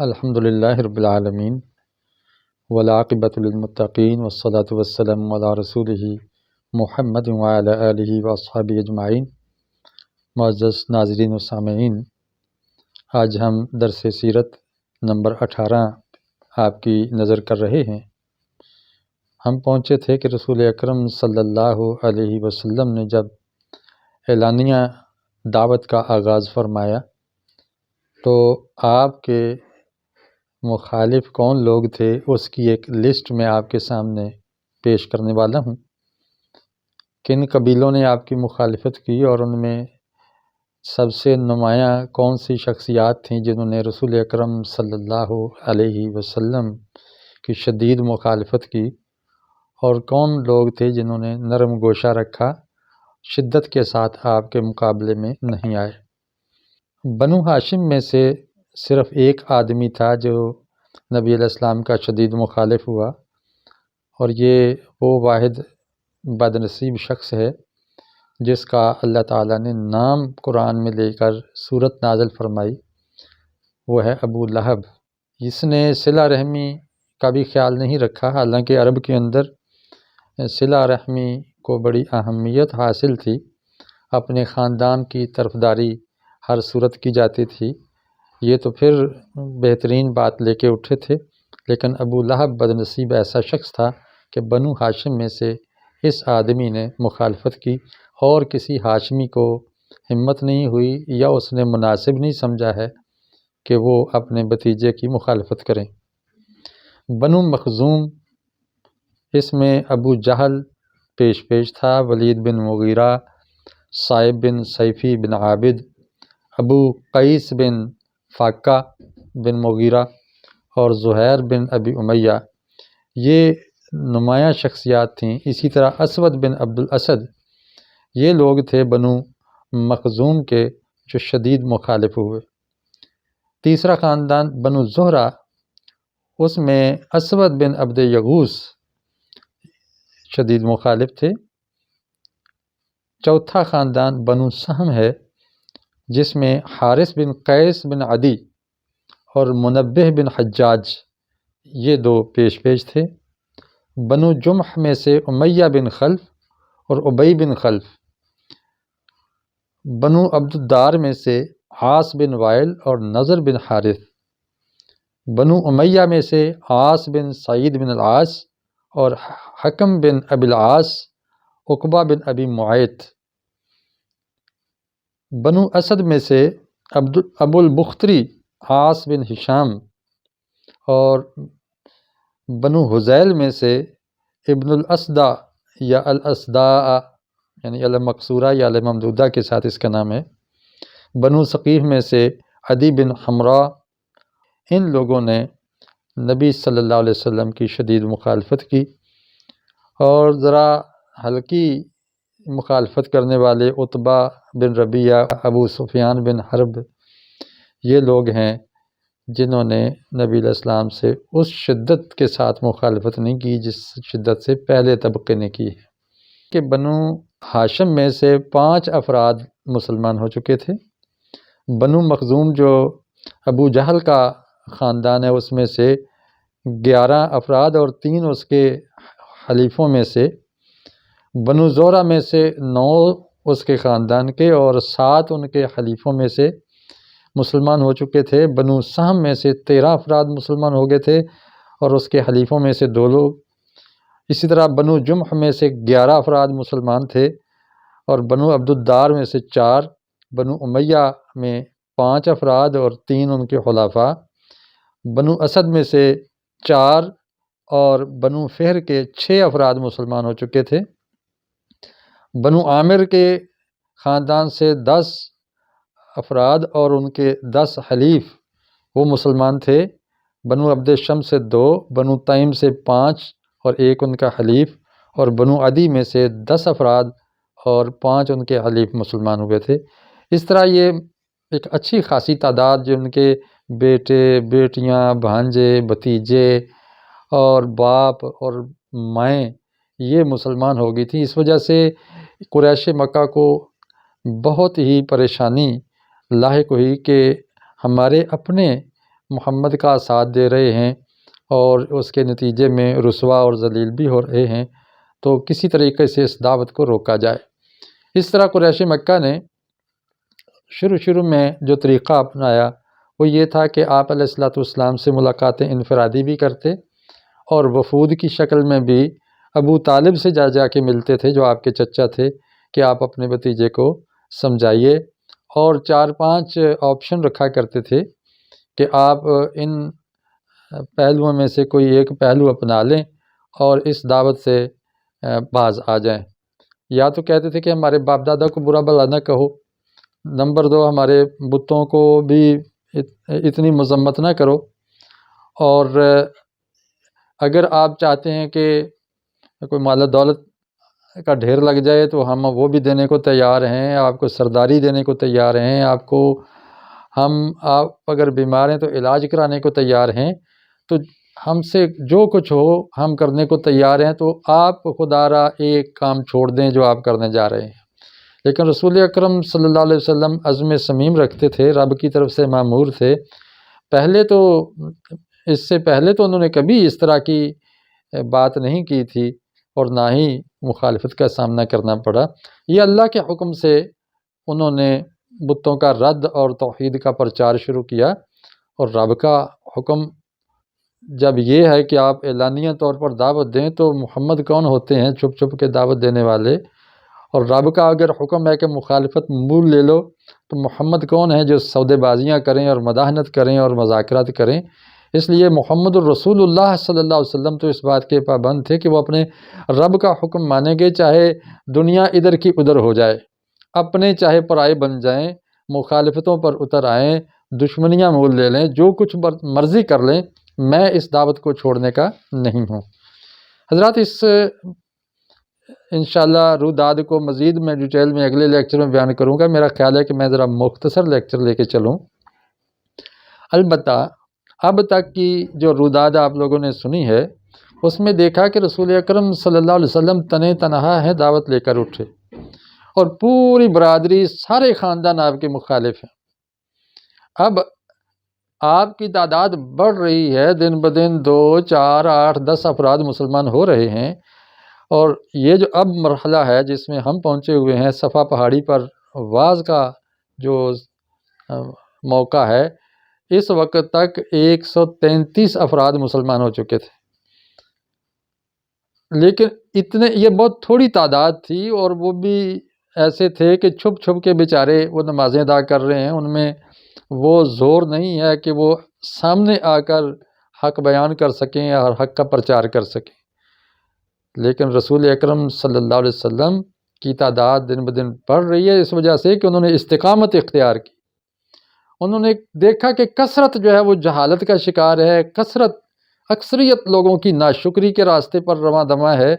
الحمد للہ رب العالمین والعاقبۃ للمتقین والصلاۃ والسلام علی رسولہ محمد وعلی آلہ واصحابہ اجمعین۔ معزز ناظرین و سامعین، آج ہم درس سیرت نمبر 18 آپ کی نظر کر رہے ہیں۔ ہم پہنچے تھے کہ رسول اکرم صلی اللہ علیہ وسلم نے جب اعلانیہ دعوت کا آغاز فرمایا تو آپ کے مخالف کون لوگ تھے اس کی ایک لسٹ میں آپ کے سامنے پیش کرنے والا ہوں۔ کن قبیلوں نے آپ کی مخالفت کی اور ان میں سب سے نمایاں کون سی شخصیات تھیں جنہوں نے رسول اکرم صلی اللہ علیہ وسلم کی شدید مخالفت کی، اور کون لوگ تھے جنہوں نے نرم گوشہ رکھا، شدت کے ساتھ آپ کے مقابلے میں نہیں آئے۔ بنو ہاشم میں سے صرف ایک آدمی تھا جو نبی علیہ السلام کا شدید مخالف ہوا، اور یہ وہ واحد بدنصیب شخص ہے جس کا اللہ تعالیٰ نے نام قرآن میں لے کر سورت نازل فرمائی، وہ ہے ابو لہب۔ اس نے صلہ رحمی کا بھی خیال نہیں رکھا، حالانکہ عرب کے اندر صلہ رحمی کو بڑی اہمیت حاصل تھی، اپنے خاندان کی طرفداری ہر صورت کی جاتی تھی، یہ تو پھر بہترین بات لے کے اٹھے تھے۔ لیکن ابو لہب بدنصیب ایسا شخص تھا کہ بنو ہاشم میں سے اس آدمی نے مخالفت کی، اور کسی ہاشمی کو ہمت نہیں ہوئی یا اس نے مناسب نہیں سمجھا ہے کہ وہ اپنے بھتیجے کی مخالفت کریں۔ بنو مخزوم، اس میں ابو جہل پیش تھا، ولید بن مغیرہ، صائب بن سیفی بن عابد، ابو قیس بن فاقہ بن مغیرہ اور زہیر بن ابی امیہ، یہ نمایاں شخصیات تھیں۔ اسی طرح اسود بن عبد الاسد، یہ لوگ تھے بنو مخزوم کے جو شدید مخالف ہوئے۔ تیسرا خاندان بنو زہرہ، اس میں اسود بن عبد یغوث شدید مخالف تھے۔ چوتھا خاندان بنو سہم ہے، جس میں حارث بن قیس بن عدی اور منبہ بن حجاج، یہ دو پیش تھے۔ بنو جمح میں سے امیہ بن خلف اور ابی بن خلف۔ بنو عبد الدار میں سے عاص بن وائل اور نضر بن حارث۔ بنو امیہ میں سے عاص بن سعید بن العاص اور حکم بن ابی العاص، عقبہ بن ابی معیط۔ بنو اسد میں سے ابو البختری عاص بن ہشام، اور بنو حذیل میں سے ابن الاسدہ یا الاسداء، یعنی المقصورہ یا الممدودہ کے ساتھ اس کا نام ہے۔ بنو ثقیف میں سے عدی بن حمراء۔ ان لوگوں نے نبی صلی اللہ علیہ وسلم کی شدید مخالفت کی، اور ذرا ہلکی مخالفت کرنے والے عتبہ بن ربیعہ، ابو سفیان بن حرب، یہ لوگ ہیں جنہوں نے نبی علیہ السلام سے اس شدت کے ساتھ مخالفت نہیں کی جس شدت سے پہلے طبقے نے کی ہے۔ کہ بنو ہاشم میں سے 5 افراد مسلمان ہو چکے تھے۔ بنو مخزوم جو ابو جہل کا خاندان ہے، اس میں سے 11 افراد اور 3 اس کے حلیفوں میں سے۔ بنو زہرہ میں سے 9 اس کے خاندان کے اور 7 ان کے حلیفوں میں سے مسلمان ہو چکے تھے۔ بنو سہم میں سے 13 افراد مسلمان ہو گئے تھے اور اس کے حلیفوں میں سے 2 لوگ۔ اسی طرح بنو جمح میں سے 11 افراد مسلمان تھے، اور بنو عبد الدار میں سے 4، بنو امیہ میں 5 افراد اور 3 ان کے خلفاء، بنو اسد میں سے 4 اور بنو فہر کے 6 افراد مسلمان ہو چکے تھے۔ بنو عامر کے خاندان سے 10 افراد اور ان کے 10 حلیف وہ مسلمان تھے۔ بنو عبد شمس سے 2، بنو تیم سے 5 اور 1 ان کا حلیف، اور بنو عدی میں سے 10 افراد اور 5 ان کے حلیف مسلمان ہوئے تھے۔ اس طرح یہ ایک اچھی خاصی تعداد جو ان کے بیٹے، بیٹیاں، بھانجے، بھتیجے اور باپ اور مائیں، یہ مسلمان ہو گئی تھی۔ اس وجہ سے قریش مکہ کو بہت ہی پریشانی لاحق ہوئی کہ ہمارے اپنے محمد کا ساتھ دے رہے ہیں اور اس کے نتیجے میں رسوا اور ذلیل بھی ہو رہے ہیں، تو کسی طریقے سے اس دعوت کو روکا جائے۔ اس طرح قریش مکہ نے شروع میں جو طریقہ اپنایا وہ یہ تھا کہ آپ علیہ الصلوۃ والسلام سے ملاقاتیں انفرادی بھی کرتے اور وفود کی شکل میں بھی ابو طالب سے جا کے ملتے تھے، جو آپ کے چچا تھے، کہ آپ اپنے بھتیجے کو سمجھائیے، اور 4-5 آپشن رکھا کرتے تھے کہ آپ ان پہلوؤں میں سے کوئی ایک پہلو اپنا لیں اور اس دعوت سے باز آ جائیں۔ یا تو کہتے تھے کہ ہمارے باپ دادا کو برا بھلا نہ کہو، نمبر 2 ہمارے بتوں کو بھی اتنی مذمت نہ کرو، اور اگر آپ چاہتے ہیں کہ کوئی مال و دولت کا ڈھیر لگ جائے تو ہم وہ بھی دینے کو تیار ہیں، آپ کو سرداری دینے کو تیار ہیں، آپ اگر بیمار ہیں تو علاج کرانے کو تیار ہیں، تو ہم سے جو کچھ ہو ہم کرنے کو تیار ہیں، تو آپ خدا را ایک کام چھوڑ دیں جو آپ کرنے جا رہے ہیں۔ لیکن رسول اکرم صلی اللہ علیہ وسلم عزم صمیم رکھتے تھے، رب کی طرف سے مامور تھے۔ اس سے پہلے تو انہوں نے کبھی اس طرح کی بات نہیں کی تھی اور نہ ہی مخالفت کا سامنا کرنا پڑا۔ یہ اللہ کے حکم سے انہوں نے بتوں کا رد اور توحید کا پرچار شروع کیا، اور رب کا حکم جب یہ ہے کہ آپ اعلانیہ طور پر دعوت دیں تو محمد کون ہوتے ہیں چھپ چھپ کے دعوت دینے والے، اور رب کا اگر حکم ہے کہ مخالفت مول لے لو تو محمد کون ہیں جو سودے بازیاں کریں اور مداحنت کریں اور مذاکرات کریں۔ اس لیے محمد الرسول اللہ صلی اللہ علیہ وسلم تو اس بات کے پابند تھے کہ وہ اپنے رب کا حکم مانیں گے، چاہے دنیا ادھر کی ادھر ہو جائے، اپنے چاہے پرائے بن جائیں، مخالفتوں پر اتر آئیں، دشمنیاں مول لے لیں، جو کچھ مرضی کر لیں، میں اس دعوت کو چھوڑنے کا نہیں ہوں۔ حضرات، اس انشاءاللہ روداد کو مزید میں ڈیٹیل میں اگلے لیکچر میں بیان کروں گا۔ میرا خیال ہے کہ میں ذرا مختصر لیکچر لے کے چلوں۔ البتہ اب تک کی جو روداد آپ لوگوں نے سنی ہے اس میں دیکھا کہ رسول اکرم صلی اللہ علیہ وسلم تنے تنہا ہے، دعوت لے کر اٹھے، اور پوری برادری، سارے خاندان آپ کے مخالف ہیں۔ اب آپ کی تعداد بڑھ رہی ہے، دن بدن 2، 4، 8، 10 افراد مسلمان ہو رہے ہیں، اور یہ جو اب مرحلہ ہے جس میں ہم پہنچے ہوئے ہیں، صفا پہاڑی پر وعظ کا جو موقع ہے، اس وقت تک 133 افراد مسلمان ہو چکے تھے، لیکن یہ بہت تھوڑی تعداد تھی، اور وہ بھی ایسے تھے کہ چھپ چھپ کے بیچارے وہ نمازیں ادا کر رہے ہیں، ان میں وہ زور نہیں ہے کہ وہ سامنے آ کر حق بیان کر سکیں اور حق کا پرچار کر سکیں۔ لیکن رسول اکرم صلی اللہ علیہ وسلم کی تعداد دن بدن بڑھ رہی ہے، اس وجہ سے کہ انہوں نے استقامت اختیار کی۔ انہوں نے دیکھا کہ کثرت جو ہے وہ جہالت کا شکار ہے، اکثریت لوگوں کی ناشکری کے راستے پر رواں دواں ہے،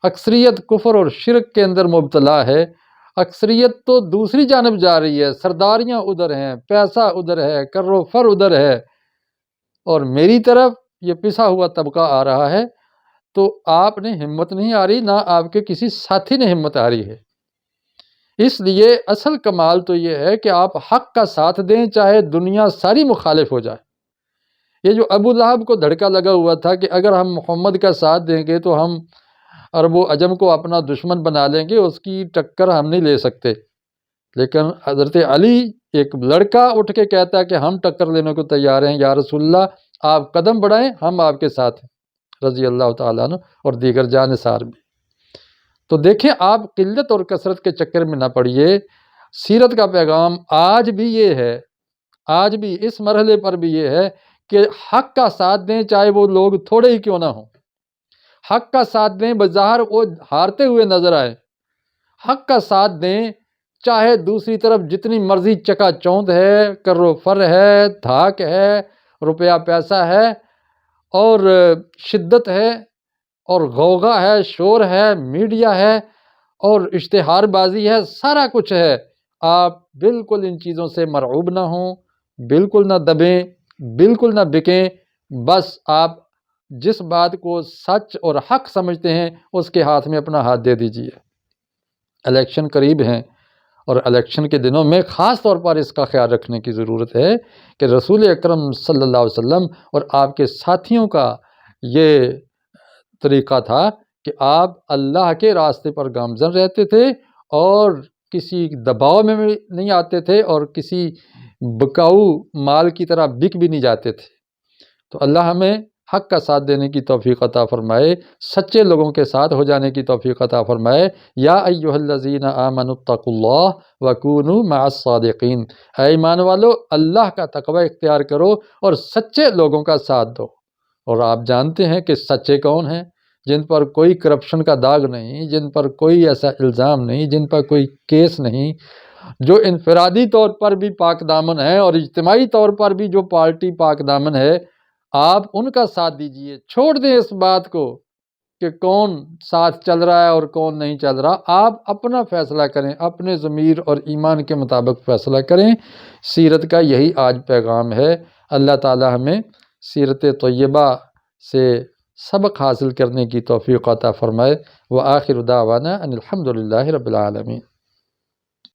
اکثریت کفر اور شرک کے اندر مبتلا ہے، اکثریت تو دوسری جانب جا رہی ہے، سرداریاں ادھر ہیں، پیسہ ادھر ہے، کر و فر ادھر ہے، اور میری طرف یہ پسا ہوا طبقہ آ رہا ہے۔ تو آپ نے ہمت نہیں آ رہی، نہ آپ کے کسی ساتھی نے ہمت آ رہی ہے۔ اس لیے اصل کمال تو یہ ہے کہ آپ حق کا ساتھ دیں، چاہے دنیا ساری مخالف ہو جائے۔ یہ جو ابو لہب کو دھڑکا لگا ہوا تھا کہ اگر ہم محمد کا ساتھ دیں گے تو ہم عرب و عجم کو اپنا دشمن بنا لیں گے، اس کی ٹکر ہم نہیں لے سکتے، لیکن حضرت علی ایک لڑکا اٹھ کے کہتا ہے کہ ہم ٹکر لینے کو تیار ہیں، یا رسول اللہ آپ قدم بڑھائیں، ہم آپ کے ساتھ ہیں، رضی اللہ تعالیٰ عنہ، اور دیگر جانثار بھی۔ تو دیکھیں، آپ قلت اور کثرت کے چکر میں نہ پڑیے۔ سیرت کا پیغام آج بھی یہ ہے، آج بھی اس مرحلے پر بھی یہ ہے کہ حق کا ساتھ دیں، چاہے وہ لوگ تھوڑے ہی کیوں نہ ہوں۔ حق کا ساتھ دیں، بظاہر وہ ہارتے ہوئے نظر آئے، حق کا ساتھ دیں، چاہے دوسری طرف جتنی مرضی چکا چوند ہے، کر و فر ہے، دھاک ہے، روپیہ پیسہ ہے، اور شدت ہے، اور غوغا ہے، شور ہے، میڈیا ہے، اور اشتہار بازی ہے، سارا کچھ ہے۔ آپ بالکل ان چیزوں سے مرعوب نہ ہوں، بالکل نہ دبیں، بالکل نہ بکیں، بس آپ جس بات کو سچ اور حق سمجھتے ہیں اس کے ہاتھ میں اپنا ہاتھ دے دیجیے۔ الیکشن قریب ہیں، اور الیکشن کے دنوں میں خاص طور پر اس کا خیال رکھنے کی ضرورت ہے کہ رسول اکرم صلی اللہ علیہ وسلم اور آپ کے ساتھیوں کا یہ طریقہ تھا کہ آپ اللہ کے راستے پر گامزن رہتے تھے اور کسی دباؤ میں بھی نہیں آتے تھے اور کسی بکاؤ مال کی طرح بک بھی نہیں جاتے تھے۔ تو اللہ ہمیں حق کا ساتھ دینے کی توفیق عطا فرمائے، سچے لوگوں کے ساتھ ہو جانے کی توفیق عطا فرمائے۔ یا ایھا الذین آمنوا اتقوا اللہ وکونوا مع الصادقین، اے ایمان والو اللہ کا تقوی اختیار کرو اور سچے لوگوں کا ساتھ دو۔ اور آپ جانتے ہیں کہ سچے کون ہیں؟ جن پر کوئی کرپشن کا داغ نہیں، جن پر کوئی ایسا الزام نہیں، جن پر کوئی کیس نہیں، جو انفرادی طور پر بھی پاک دامن ہے اور اجتماعی طور پر بھی جو پارٹی پاک دامن ہے، آپ ان کا ساتھ دیجئے۔ چھوڑ دیں اس بات کو کہ کون ساتھ چل رہا ہے اور کون نہیں چل رہا، آپ اپنا فیصلہ کریں، اپنے ضمیر اور ایمان کے مطابق فیصلہ کریں۔ سیرت کا یہی آج پیغام ہے۔ اللہ تعالی ہمیں سیرت طیبہ سے سبق حاصل کرنے کی توفیق عطا فرمائے۔ وآخر دعوانا ان الحمد للہ رب العالمین۔